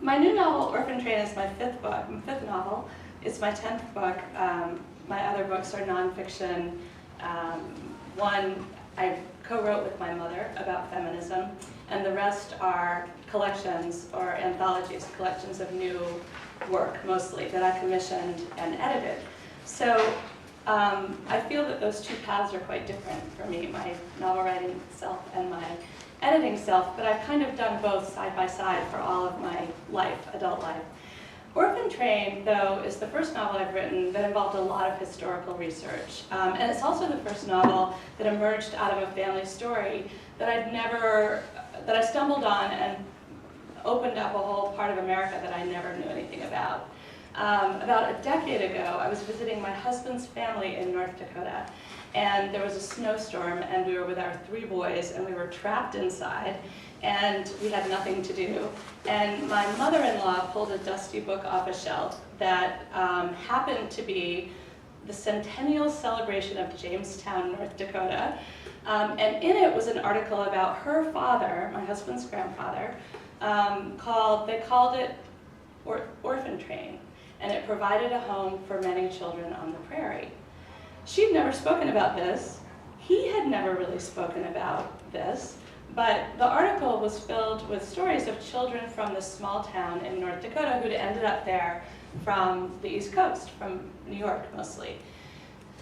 My new novel, Orphan Train, is my fifth novel. It's my 10th book. My other books are nonfiction. One I co-wrote with my mother about feminism, and the rest are collections or anthologies, collections of new work, mostly, that I commissioned and edited. So I feel that those two paths are quite different for me, my novel writing self and my editing self, but I've kind of done both side by side for all of my life, adult life. Orphan Train, though, is the first novel I've written that involved a lot of historical research. And it's also the first novel that emerged out of a family story that I stumbled on and opened up a whole part of America that I never knew anything about. About a decade ago, I was visiting my husband's family in North Dakota, and there was a snowstorm, and we were with our 3 boys, and we were trapped inside, and we had nothing to do. And my mother-in-law pulled a dusty book off a shelf that happened to be the centennial celebration of Jamestown, North Dakota. And in it was an article about her father, my husband's grandfather, they called it Orphan Train, and it provided a home for many children on the prairie. She'd never spoken about this. He had never really spoken about this, but the article was filled with stories of children from this small town in North Dakota who'd ended up there from the East Coast, from New York mostly.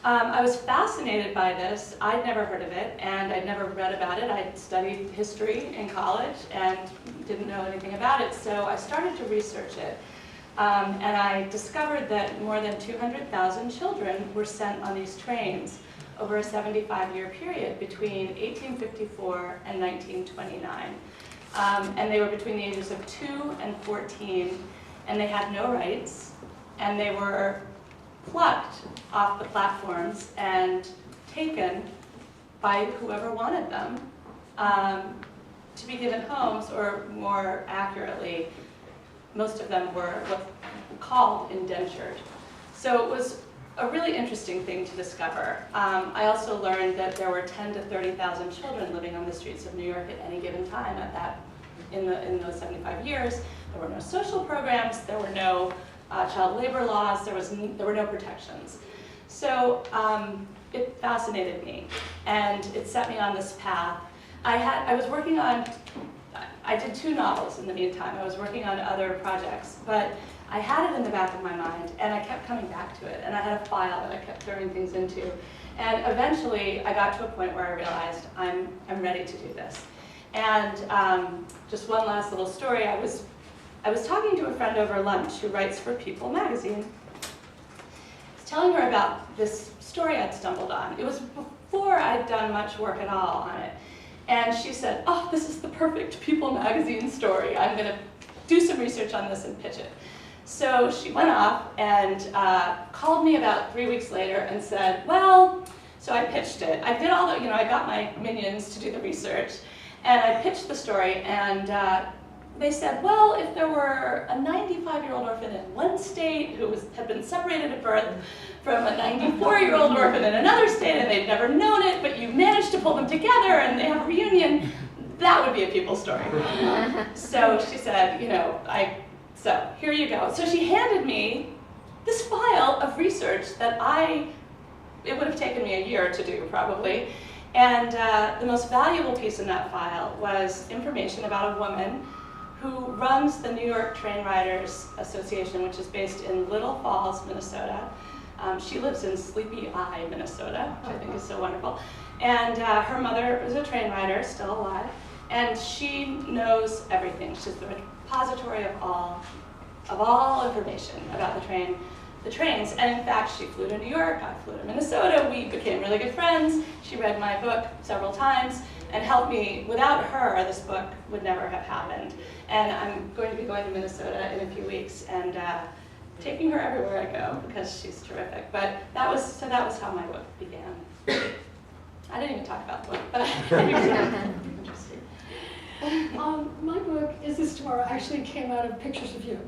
I was fascinated by this. I'd never heard of it, and I'd never read about it. I'd studied history in college and didn't know anything about it, so I started to research it. And I discovered that more than 200,000 children were sent on these trains over a 75-year period between 1854 and 1929. And they were between the ages of 2 and 14, and they had no rights, and they were plucked off the platforms and taken by whoever wanted them to be given homes, or more accurately, most of them were what's called indentured. So it was a really interesting thing to discover. I also learned that there were 10 to 30,000 children living on the streets of New York at any given time in those 75 years. There were no social programs, there were no child labor laws, there were no protections. So it fascinated me, and it set me on this path. I did 2 novels in the meantime. I was working on other projects, but I had it in the back of my mind, and I kept coming back to it, and I had a file that I kept throwing things into. And eventually, I got to a point where I realized I'm ready to do this. And just one last little story. I was talking to a friend over lunch who writes for People magazine. I was telling her about this story I'd stumbled on. It was before I'd done much work at all on it. And she said, "Oh, this is the perfect People magazine story. I'm going to do some research on this and pitch it." So she went off and called me about 3 weeks later and said, "Well," so I pitched it. I did all the, I got my minions to do the research, and I pitched the story, and they said, "Well, if there were a 95-year-old orphan in one state who had been separated at birth from a 94-year-old orphan in another state, and they'd never known it, but you managed to pull them together and they have a reunion, that would be a People story." So she said, so here you go. So she handed me this file of research that it would have taken me a year to do probably. And the most valuable piece in that file was information about a woman who runs the New York Train Riders Association, which is based in Little Falls, Minnesota. She lives in Sleepy Eye, Minnesota, which I think is so wonderful. And her mother is a train rider, still alive, and she knows everything. She's the repository of all information about the trains. And in fact, she flew to New York, I flew to Minnesota, we became really good friends. She read my book several times and helped me. Without her, this book would never have happened. And I'm going to be going to Minnesota in a few weeks and taking her everywhere I go because she's terrific. But that was how my book began. I didn't even talk about the book, but I think it's interesting. My book, Is This Tomorrow, actually came out of Pictures of You.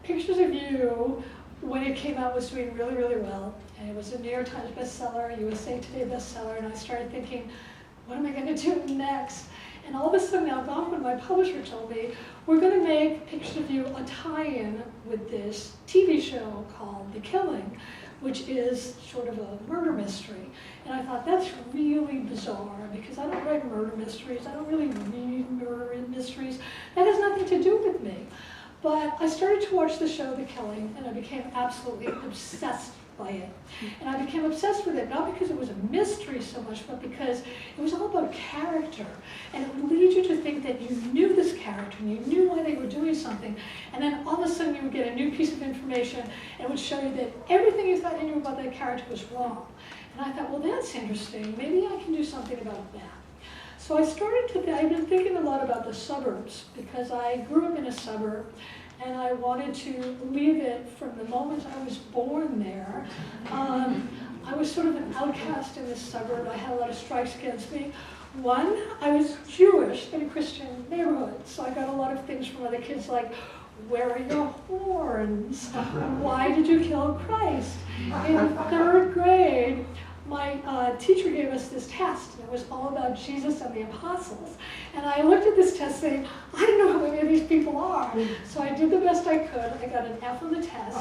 Pictures of You, when it came out, was doing really, really well. And it was a New York Times bestseller, USA Today bestseller, and I started thinking, what am I going to do next? And all of a sudden, Algonquin, my publisher, told me, we're going to make Pictures of You a tie-in with this TV show called The Killing, which is sort of a murder mystery. And I thought, that's really bizarre, because I don't write murder mysteries. I don't really read murder mysteries. That has nothing to do with me. But I started to watch the show The Killing, and I became absolutely obsessed by it. And I became obsessed with it, not because it was a mystery so much, but because it was all about character. And it would lead you to think that you knew this character, and you knew why they were doing something. And then all of a sudden you would get a new piece of information, and it would show you that everything you thought you knew about that character was wrong. And I thought, well, that's interesting. Maybe I can do something about that. So I started to I've been thinking a lot about the suburbs, because I grew up in a suburb, and I wanted to leave it from the moment I was born there. I was sort of an outcast in this suburb. I had a lot of strikes against me. One, I was Jewish in a Christian neighborhood, so I got a lot of things from other kids like, where are your horns? Why did you kill Christ? In third grade, my teacher gave us this test, and it was all about Jesus and the apostles. And I looked at this test saying, I don't know who any of these people are. So I did the best I could. I got an F on the test.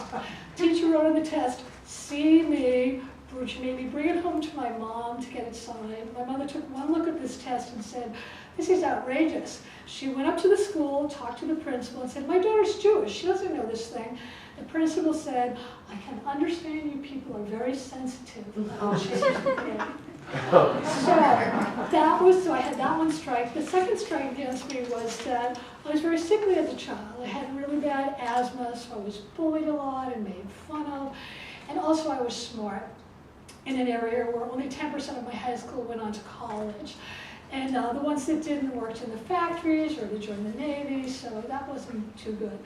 Teacher wrote on the test, see me. She made me bring it home to my mom to get it signed. My mother took one look at this test and said, this is outrageous. She went up to the school, talked to the principal, and said, my daughter's Jewish. She doesn't know this thing. The principal said, I can understand you people are very sensitive about change the grade. So I had that one strike. The second strike against me was that I was very sickly as a child. I had really bad asthma, so I was bullied a lot and made fun of. And also I was smart in an area where only 10% of my high school went on to college. And the ones that didn't worked in the factories or they joined the Navy, so that wasn't too good.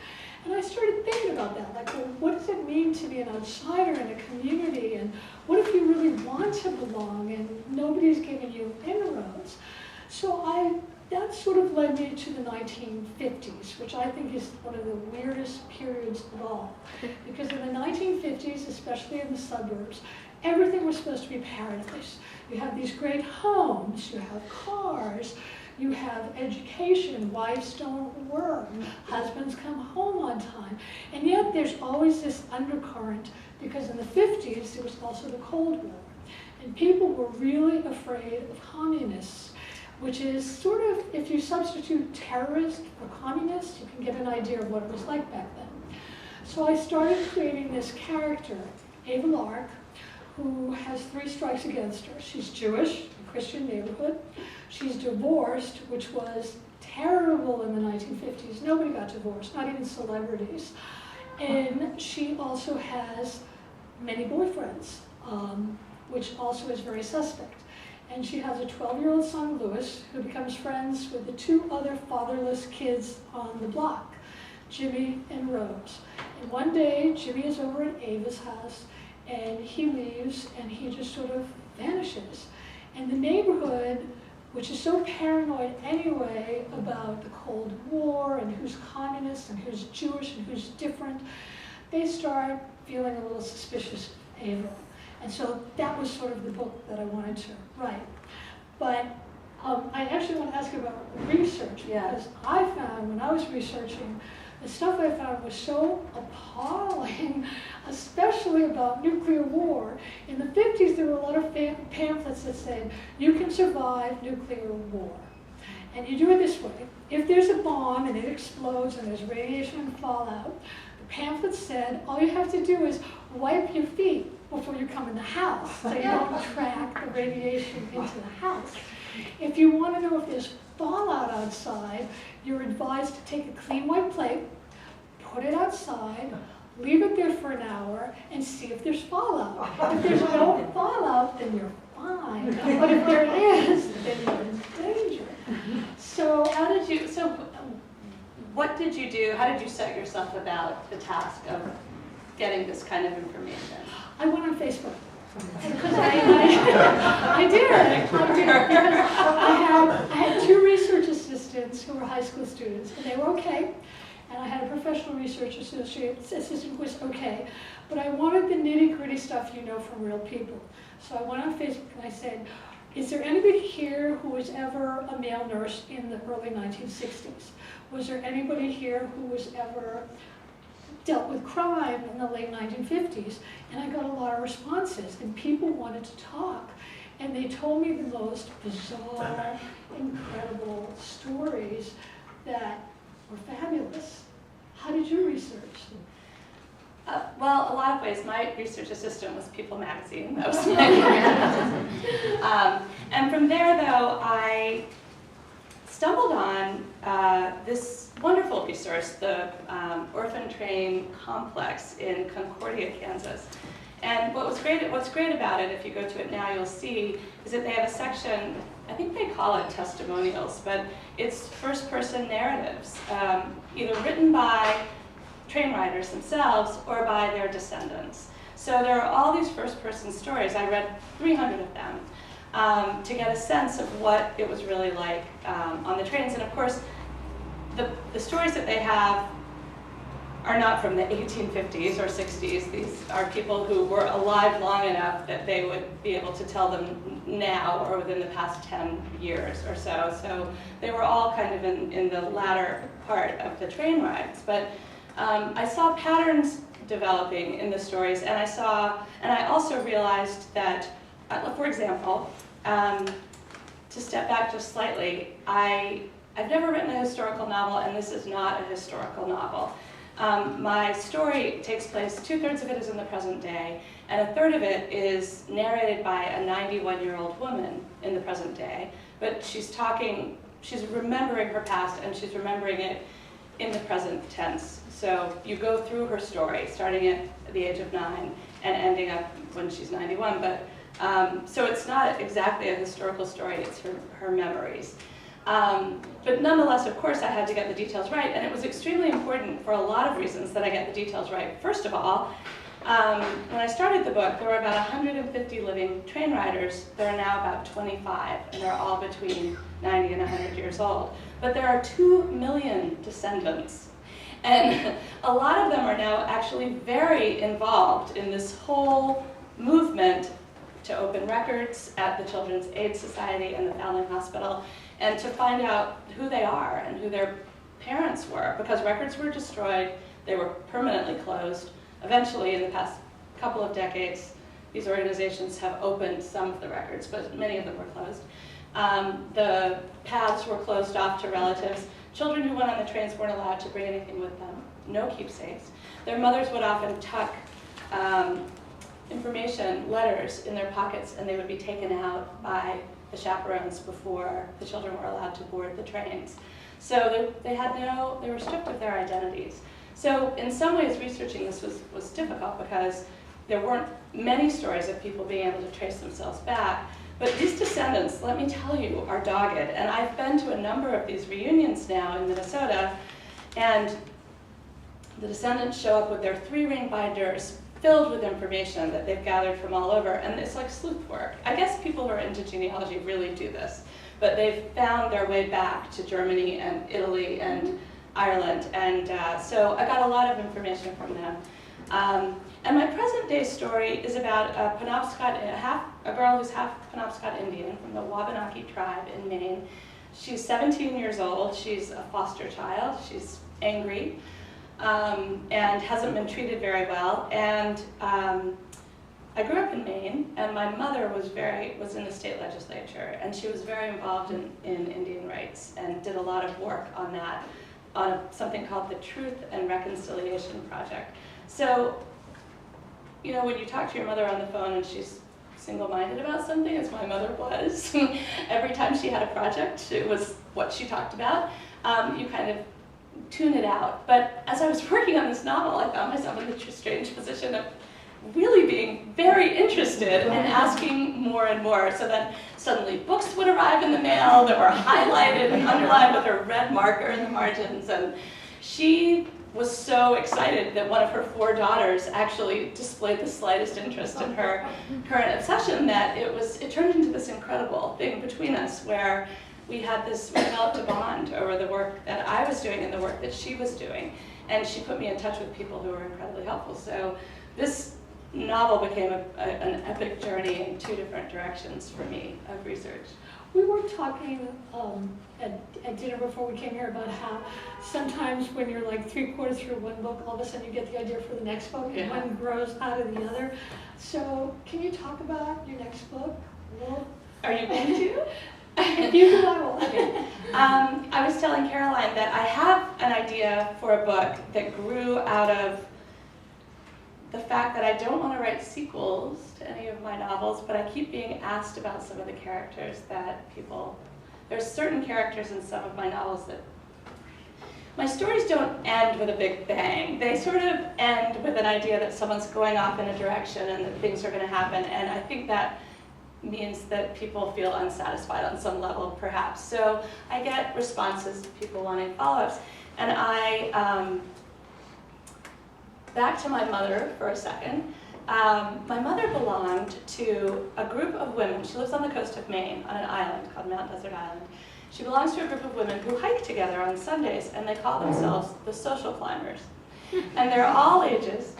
And I started thinking about that, like, well, what does it mean to be an outsider in a community? And what if you really want to belong and nobody's giving you inroads? So that sort of led me to the 1950s, which I think is one of the weirdest periods of all. Because in the 1950s, especially in the suburbs, everything was supposed to be paradise. You have these great homes, you have cars, you have education, wives don't work, husbands come home on time. And yet there's always this undercurrent, because in the 50s there was also the Cold War. And people were really afraid of communists, which is sort of, if you substitute terrorist for communist, you can get an idea of what it was like back then. So I started creating this character, Ava Lark, who has 3 strikes against her. She's Jewish, a Christian neighborhood. She's divorced, which was terrible in the 1950s. Nobody got divorced, not even celebrities. And she also has many boyfriends, which also is very suspect. And she has a 12-year-old son, Louis, who becomes friends with the 2 other fatherless kids on the block, Jimmy and Rose. And one day, Jimmy is over at Ava's house, and he leaves, and he just sort of vanishes. And the neighborhood, which is so paranoid anyway about the Cold War, and who's communist, and who's Jewish, and who's different, they start feeling a little suspicious of Ava. And so that was sort of the book that I wanted to write. But I actually want to ask you about research, because I found, when I was researching, the stuff I found was so appalling, especially about nuclear war. In the 50s, there were a lot of pamphlets that said, you can survive nuclear war. And you do it this way. If there's a bomb and it explodes and there's radiation and fallout, the pamphlet said, all you have to do is wipe your feet before you come in the house, so you don't track the radiation into the house. If you want to know if there's fallout outside, you're advised to take a clean white plate, put it outside, leave it there for an hour, and see if there's fallout. If there's no fallout, then you're fine. But if there is, then you're in danger. So what did you do? How did you set yourself about the task of getting this kind of information? I went on Facebook. Because I did. Because I had 2 research assistants who were high school students, and they were okay. And I had a professional research assistant who was okay. But I wanted the nitty-gritty stuff you know from real people. So I went on Facebook and I said, Is there anybody here who was ever a male nurse in the early 1960s? Was there anybody here who was ever dealt with crime in the late 1950s? And I got a lot of responses, and people wanted to talk. And they told me the most bizarre, incredible stories that were fabulous. How did you research? Well, a lot of ways. My research assistant was People Magazine. That was my and from there, though, I stumbled on this wonderful resource, the Orphan Train complex in Concordia, Kansas. And what's great about it, if you go to it now, you'll see, is that they have a section, I think they call it testimonials, but it's first-person narratives, either written by train riders themselves or by their descendants. So there are all these first-person stories. I read 300 of them to get a sense of what it was really like on the trains. And of course, the stories that they have are not from the 1850s or 60s. These are people who were alive long enough that they would be able to tell them now or within the past 10 years or so. So they were all kind of in the latter part of the train rides. But I saw patterns developing in the stories, and I also realized that, for example, to step back just slightly, I've never written a historical novel, and this is not a historical novel. My story takes place, 2/3 of it is in the present day, and 1/3 of it is narrated by a 91-year-old woman in the present day, but she's remembering her past, and she's remembering it in the present tense. So you go through her story, starting at the age of 9 and ending up when she's 91. But so it's not exactly a historical story, it's her memories. But nonetheless, of course, I had to get the details right, and it was extremely important for a lot of reasons that I get the details right. First of all, when I started the book, there were about 150 living train riders. There are now about 25, and they're all between 90 and 100 years old. But there are 2 million descendants. And a lot of them are now actually very involved in this whole movement to open records at the Children's Aid Society and the Foundling Hospital, and to find out who they are and who their parents were, because records were destroyed, they were permanently closed. Eventually, in the past couple of decades, these organizations have opened some of the records, but many of them were closed. The paths were closed off to relatives. Children who went on the trains weren't allowed to bring anything with them, no keepsakes. Their mothers would often tuck information, letters, in their pockets, and they would be taken out by the chaperones before the children were allowed to board the trains. So they were stripped of their identities. So in some ways, researching this was difficult because there weren't many stories of people being able to trace themselves back. But these descendants, let me tell you, are dogged. And I've been to a number of these reunions now in Minnesota, and the descendants show up with their 3-ring binders filled with information that they've gathered from all over, and it's like sleuth work. I guess people who are into genealogy really do this, but they've found their way back to Germany and Italy and Ireland, and so I got a lot of information from them. And my present day story is about a Penobscot, a girl who's half Penobscot Indian from the Wabanaki tribe in Maine. She's 17 years old, she's a foster child, she's angry, and hasn't been treated very well. And I grew up in Maine, and my mother was in the state legislature, and she was very involved in Indian rights and did a lot of work on that, on something called the Truth and Reconciliation Project. So, you know, when you talk to your mother on the phone and she's single-minded about something, as my mother was, every time she had a project, it was what she talked about, you kind of tune it out. But as I was working on this novel, I found myself in the strange position of really being very interested and asking more and more. So then suddenly books would arrive in the mail that were highlighted and underlined with a red marker in the margins. And she was so excited that one of her 4 daughters actually displayed the slightest interest in her current obsession that it turned into this incredible thing between us where we developed a bond over the work that I was doing and the work that she was doing. And she put me in touch with people who were incredibly helpful. So this novel became an epic journey in 2 different directions for me of research. We were talking at dinner before we came here about how sometimes when you're like 3/4 through one book, all of a sudden you get the idea for the next book, and one grows out of the other. So can you talk about your next book? Well, are you going to? If you can, I will. Okay. I was telling Caroline that I have an idea for a book that grew out of the fact that I don't want to write sequels to any of my novels, but I keep being asked about some of the characters that there's certain characters in some of my novels that, my stories don't end with a big bang. They sort of end with an idea that someone's going off in a direction and that things are going to happen, and I think that means that people feel unsatisfied on some level, perhaps. So I get responses, people wanting follow-ups, and back to my mother for a second. My mother belonged to a group of women. She lives on the coast of Maine on an island called Mount Desert Island. She belongs to a group of women who hike together on Sundays, and they call themselves the Social Climbers. And they're all ages,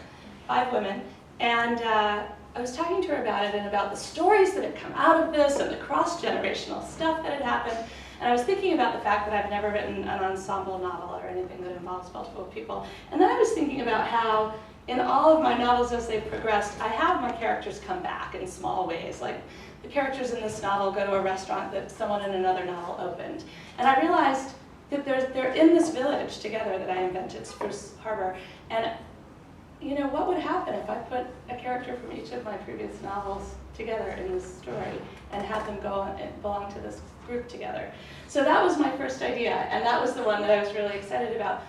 5 women, and I was talking to her about it and about the stories that had come out of this and the cross-generational stuff that had happened. And I was thinking about the fact that I've never written an ensemble novel or anything that involves multiple people. And then I was thinking about how in all of my novels as they've progressed, I have my characters come back in small ways. Like the characters in this novel go to a restaurant that someone in another novel opened. And I realized that they're in this village together that I invented, Spruce Harbor. And you know, what would happen if I put a character from each of my previous novels together in this story and had them go and belong to this group together? So that was my first idea, and that was the one that I was really excited about.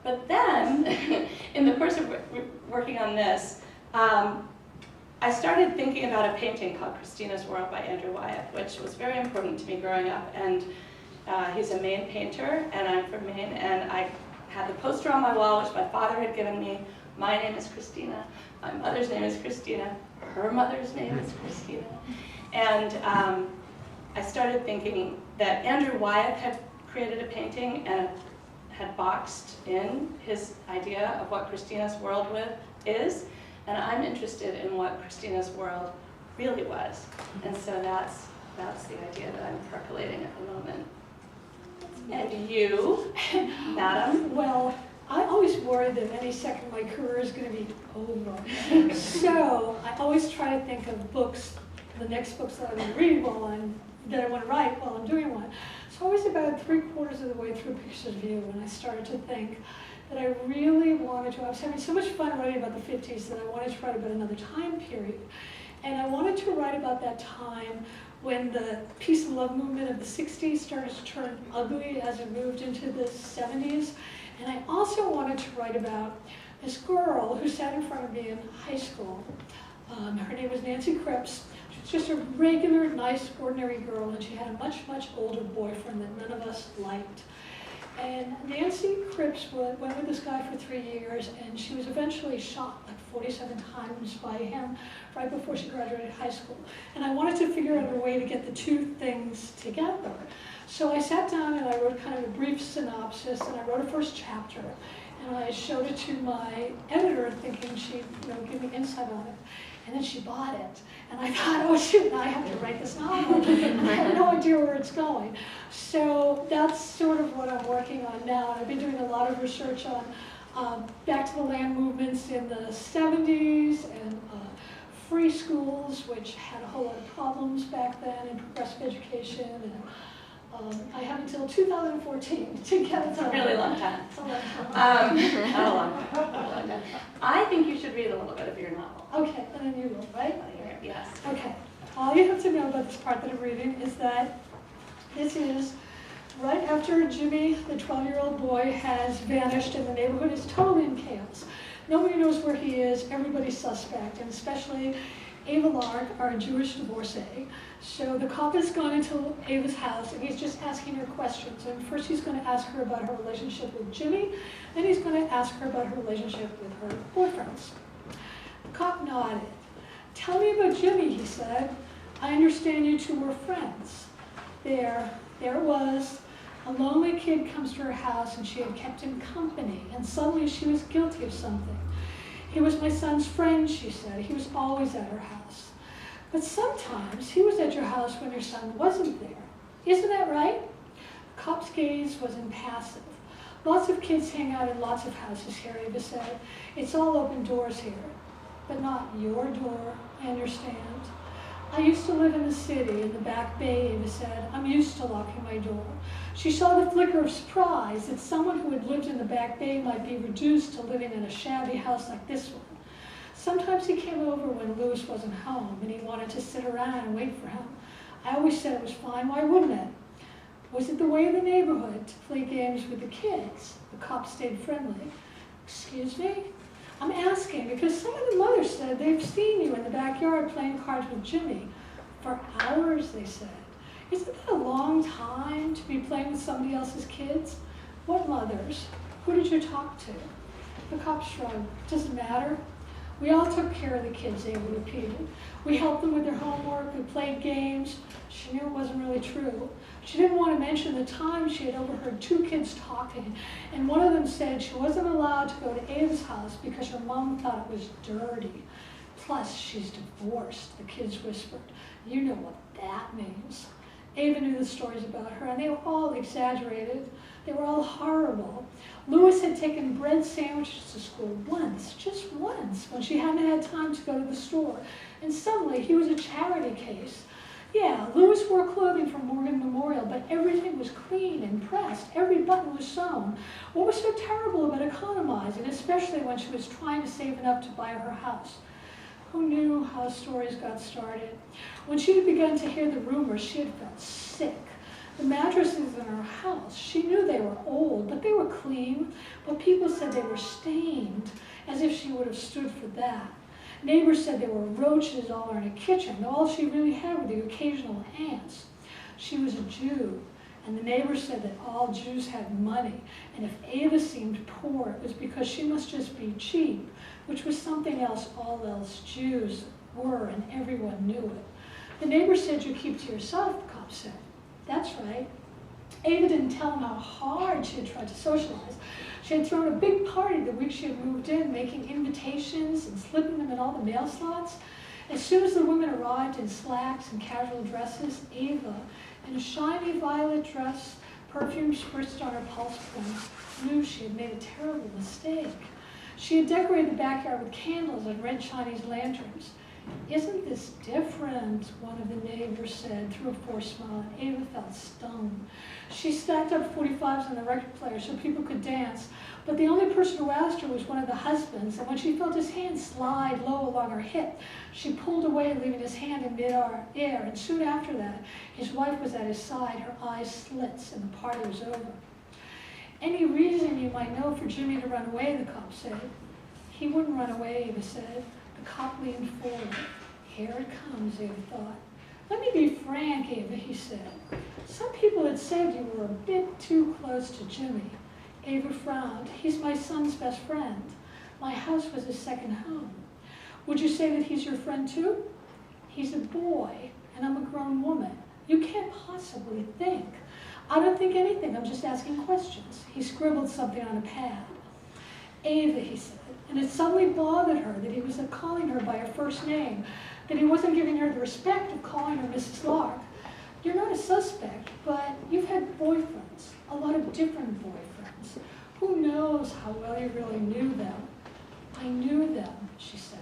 But then, in the course of working on this, I started thinking about a painting called Christina's World by Andrew Wyeth, which was very important to me growing up. And he's a Maine painter, and I'm from Maine, and I had the poster on my wall, which my father had given me. My name is Christina, my mother's name is Christina, her mother's name is Christina. And I started thinking that Andrew Wyeth had created a painting and had boxed in his idea of what Christina's world is, and I'm interested in what Christina's world really was. And so that's the idea that I'm percolating at the moment. And you, Madam? Well, I always worry that any second my career is going to be over. So I always try to think of books, the next books that I want to read that I want to write while I'm doing one. So I was about 3/4 of the way through Pictures of You when I started to think that I really wanted to. I was having so much fun writing about the 50s that I wanted to write about another time period. And I wanted to write about that time when the peace and love movement of the 60s started to turn ugly as it moved into the 70s. And I also wanted to write about this girl who sat in front of me in high school. Her name was Nancy Cripps. She was just a regular, nice, ordinary girl, and she had a much, much older boyfriend that none of us liked. And Nancy Cripps went with this guy for 3 years, and she was eventually shot like 47 times by him right before she graduated high school. And I wanted to figure out a way to get the 2 things together. So I sat down and I wrote kind of a brief synopsis, and I wrote a first chapter. And I showed it to my editor thinking she'd give me insight on it. And then she bought it. And I thought, oh shoot, now I have to write this novel. And I have no idea where it's going. So that's sort of what I'm working on now. And I've been doing a lot of research on back to the land movements in the 70s and free schools, which had a whole lot of problems back then, and progressive education. And I have until 2014 to get it done. A really long time. It's a long time. Not a long time. I think you should read a little bit of your novel. Okay, and then you will, right? Yes. Okay. All you have to know about this part that I'm reading is that this is right after Jimmy, the 12-year-old boy, has vanished and the neighborhood is totally in chaos. Nobody knows where he is, everybody's suspect, and especially Ava Lark, our Jewish divorcee. So the cop has gone into Ava's house and he's just asking her questions. And first he's going to ask her about her relationship with Jimmy, then he's going to ask her about her relationship with her boyfriends. The cop nodded. "Tell me about Jimmy," he said. "I understand you two were friends." There it was. A lonely kid comes to her house and she had kept him company, and suddenly she was guilty of something. He was my son's friend, she said. He was always at her house. But sometimes he was at your house when your son wasn't there. Isn't that right? The cop's gaze was impassive. Lots of kids hang out in lots of houses here, Ava said. It's all open doors here. But not your door, I understand. I used to live in the city, in the back bay, Ava said. I'm used to locking my door. She saw the flicker of surprise that someone who had lived in the back bay might be reduced to living in a shabby house like this one. Sometimes he came over when Louis wasn't home and he wanted to sit around and wait for him. I always said it was fine, why wouldn't it? Was it the way of the neighborhood to play games with the kids? The cop stayed friendly. Excuse me? I'm asking because some of the mothers said they've seen you in the backyard playing cards with Jimmy. For hours, they said. Isn't that a long time to be playing with somebody else's kids? What mothers? Who did you talk to? The cop shrugged. Does it matter? We all took care of the kids, Ava repeated. We helped them with their homework, we played games. She knew it wasn't really true. She didn't want to mention the time she had overheard two kids talking, and one of them said she wasn't allowed to go to Ava's house because her mom thought it was dirty. Plus, she's divorced, the kids whispered. You know what that means. Ava knew the stories about her, and they were all exaggerated. They were all horrible. Louis had taken bread sandwiches to school once, just once, when she hadn't had time to go to the store. And suddenly, he was a charity case. Yeah, Louis wore clothing from Morgan Memorial, but everything was clean and pressed. Every button was sewn. What was so terrible about economizing, especially when she was trying to save enough to buy her house? Who knew how stories got started? When she had begun to hear the rumors, she had felt sick. The mattresses in her house, she knew they were old, but they were clean. But people said they were stained, as if she would have stood for that. Neighbors said there were roaches all in her kitchen. All she really had were the occasional ants. She was a Jew, and the neighbors said that all Jews had money, and if Ava seemed poor, it was because she must just be cheap, which was something else all else Jews were, and everyone knew it. The neighbors said you keep to yourself, the cop said. That's right. Ava didn't tell them how hard she had tried to socialize. She had thrown a big party the week she had moved in, making invitations and slipping them in all the mail slots. As soon as the women arrived in slacks and casual dresses, Ava, in a shiny violet dress, perfume spritz on her pulse points, knew she had made a terrible mistake. She had decorated the backyard with candles and red Chinese lanterns. Isn't this different? One of the neighbors said through a forced smile, and Ava felt stung. She stacked up 45s on the record player so people could dance, but the only person who asked her was one of the husbands, and when she felt his hand slide low along her hip, she pulled away, leaving his hand in mid-air, and soon after that, his wife was at his side, her eyes slits, and the party was over. Any reason you might know for Jimmy to run away, the cop said. He wouldn't run away, Ava said. The cop leaned forward. Here it comes, Ava thought. Let me be frank, Ava, he said. Some people had said you were a bit too close to Jimmy. Ava frowned. He's my son's best friend. My house was his second home. Would you say that he's your friend too? He's a boy, and I'm a grown woman. You can't possibly think. I don't think anything. I'm just asking questions. He scribbled something on a pad. Ava, he said, and it suddenly bothered her that he was calling her by her first name, that he wasn't giving her the respect of calling her Mrs. Lark. You're not a suspect, but you've had boyfriends, a lot of different boyfriends. Who knows how well you really knew them? I knew them, she said.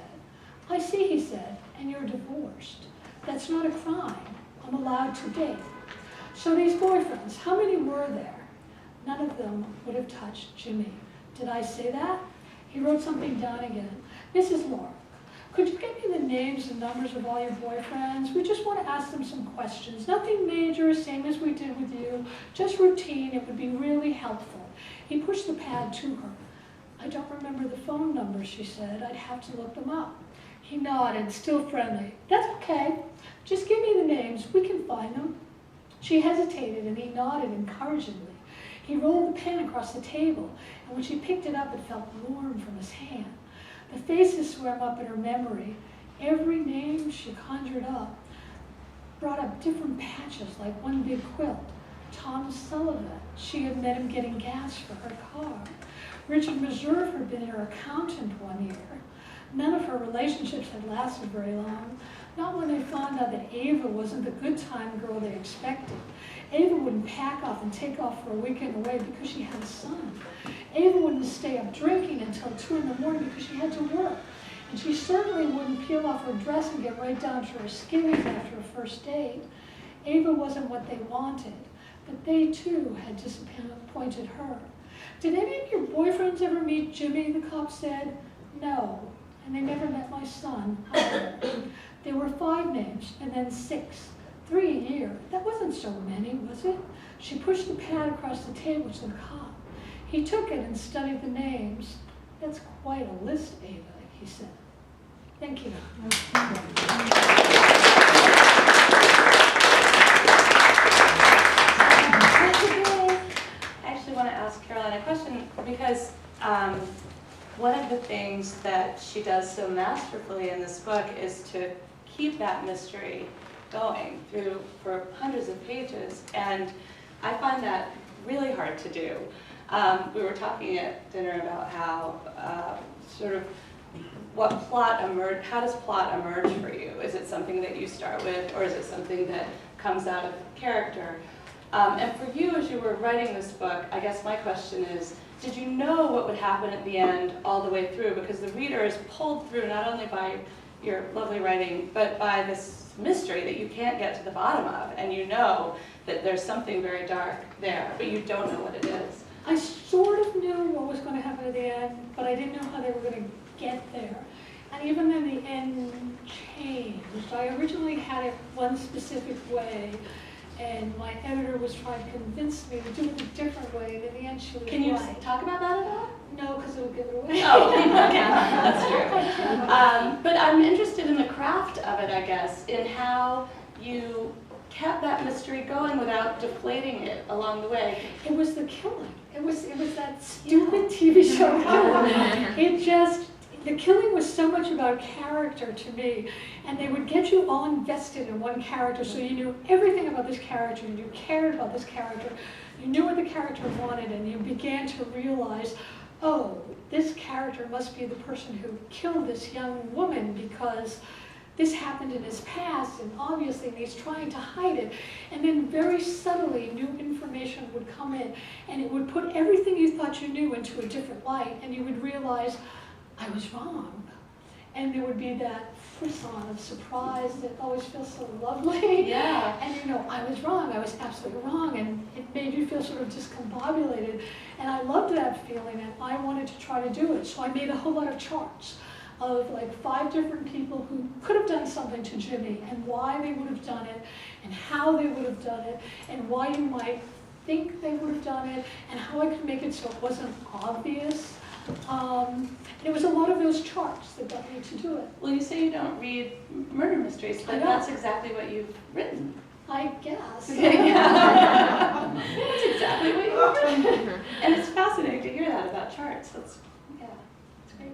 I see, he said, and you're divorced. That's not a crime. I'm allowed to date. So these boyfriends, how many were there? None of them would have touched Jimmy. Did I say that? He wrote something down again. Mrs. Lark, could you give me the names and numbers of all your boyfriends? We just want to ask them some questions. Nothing major, same as we did with you. Just routine. It would be really helpful. He pushed the pad to her. I don't remember the phone numbers, she said. I'd have to look them up. He nodded, still friendly. That's okay. Just give me the names. We can find them. She hesitated, and he nodded encouragingly. He rolled the pen across the table, and when she picked it up, it felt warm from his hand. The faces swam up in her memory. Every name she conjured up brought up different patches, like one big quilt. Tom Sullivan. She had met him getting gas for her car. Richard Meserve had been her accountant one year. None of her relationships had lasted very long. Not when they found out that Ava wasn't the good time girl they expected. Ava wouldn't pack up and take off for a weekend away because she had a son. Ava wouldn't stay up drinking until 2 in the morning because she had to work. And she certainly wouldn't peel off her dress and get right down to her skivvies after a first date. Ava wasn't what they wanted, but they too had disappointed her. Did any of your boyfriends ever meet Jimmy? The cop said. No, and they never met my son either. There were 5 names, and then 6. 3 a year. That wasn't so many, was it? She pushed the pad across the table to the cop. He took it and studied the names. That's quite a list, Ava, he said. Thank you. I actually want to ask Caroline a question because one of the things that she does so masterfully in this book is to keep that mystery going through for hundreds of pages, and I find that really hard to do. We were talking at dinner about how sort of how does plot emerge for you? Is it something that you start with, or is it something that comes out of character? And for you, as you were writing this book, I guess my question is, did you know what would happen at the end all the way through? Because the reader is pulled through not only by your lovely writing, but by this mystery that you can't get to the bottom of, and you know that there's something very dark there, but you don't know what it is. I sort of knew what was going to happen at the end, but I didn't know how they were going to get there. And even then the end changed. I originally had it one specific way, and my editor was trying to convince me to do it a different way, and in the end she was right. Can you talk about that at all? No, because it would give it away. Oh, okay, that's true. But I'm interested in the craft of it, I guess, in how you kept that mystery going without deflating it along the way. It was the killing. It was that stupid TV show. The killing was so much about character to me, and they would get you all invested in one character, so you knew everything about this character, and you cared about this character, you knew what the character wanted, and you began to realize, oh, this character must be the person who killed this young woman because this happened in his past, and obviously he's trying to hide it. And then very subtly, new information would come in, and it would put everything you thought you knew into a different light, and you would realize, I was wrong. And there would be that frisson of surprise that always feels so lovely. Yeah. And you know, I was wrong, I was absolutely wrong, and it made you feel sort of discombobulated. And I loved that feeling, and I wanted to try to do it. So I made a whole lot of charts of like 5 different people who could have done something to Jimmy, and why they would have done it, and how they would have done it, and why you might think they would have done it, and how I could make it so it wasn't obvious. It was a lot of those charts that got me to do it. Well, you say you don't read murder mysteries, but that's exactly what you've written. I guess. Yeah. That's exactly what you've written. And it's fascinating to hear that about charts. Yeah, it's great.